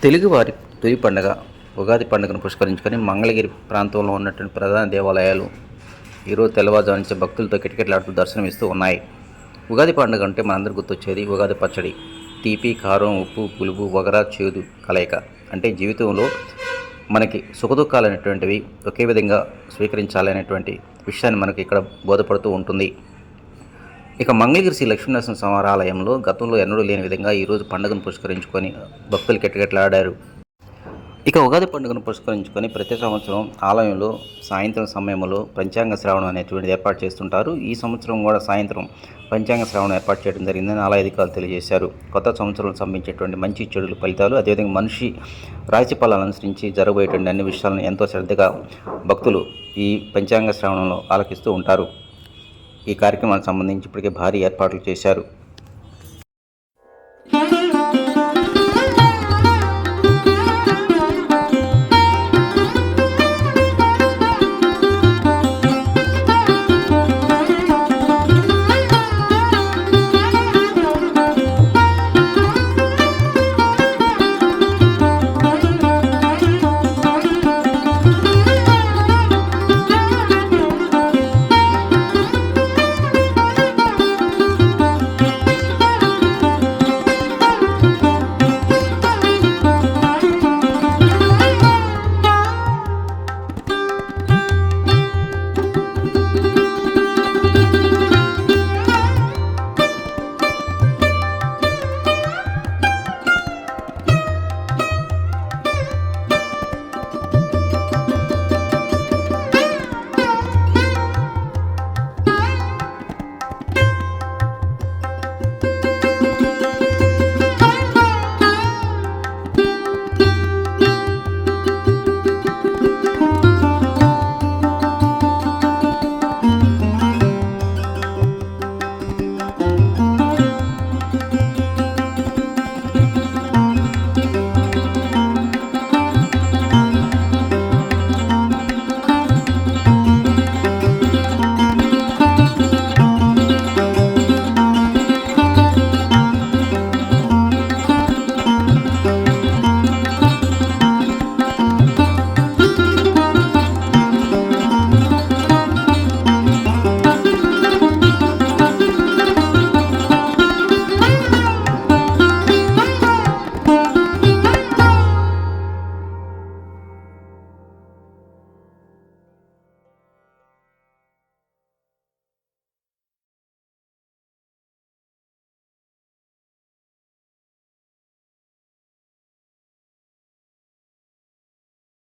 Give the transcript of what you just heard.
తెలుగువారి తొలి పండుగ ఉగాది పండుగను పురస్కరించుకొని మంగళగిరి ప్రాంతంలో ఉన్నటువంటి ప్రధాన దేవాలయాలు ఈరోజు తెల్లవారుజాము నుంచి భక్తులతో కిటకిటలాడుతూ దర్శనమిస్తూ ఉన్నాయి. ఉగాది పండుగ అంటే మనందరూ గుర్తొచ్చేది ఉగాది పచ్చడి. తీపి, కారం, ఉప్పు, పులుపు, వగర, చేదు కలయిక. అంటే జీవితంలో మనకి సుఖదుఖాలు అనేటువంటివి ఒకే విధంగా స్వీకరించాలనేటువంటి విషయాన్ని మనకి ఇక్కడ బోధపడుతూ ఉంటుంది. ఇక మంగళగిరి శ్రీ లక్ష్మీనరసింహ స్వామి ఆలయంలో గతంలో ఎన్నడూ లేని విధంగా ఈరోజు పండుగను పురస్కరించుకొని భక్తులు కిటకిటలాడారు. ఇక ఉగాది పండుగను పురస్కరించుకొని ప్రతి సంవత్సరం ఆలయంలో సాయంత్రం సమయంలో పంచాంగ శ్రావణం అనేటువంటిది ఏర్పాటు చేస్తుంటారు. ఈ సంవత్సరం కూడా సాయంత్రం పంచాంగ శ్రావణం ఏర్పాటు చేయడం జరిగిందని ఆలయ అధికారులు తెలియజేశారు. కొత్త సంవత్సరం సంబంధించేటువంటి మంచి చెడుల ఫలితాలు, అదేవిధంగా మనిషి రాశి ఫలాలను అనుసరించి జరగబోయేటువంటి అన్ని విషయాలను ఎంతో శ్రద్ధగా భక్తులు ఈ పంచాంగ శ్రావణంలో ఆలకిస్తూ ఉంటారు. ఈ కార్యక్రమానికి సంబంధించి ఇప్పటికే భారీ ఏర్పాట్లు చేశారు.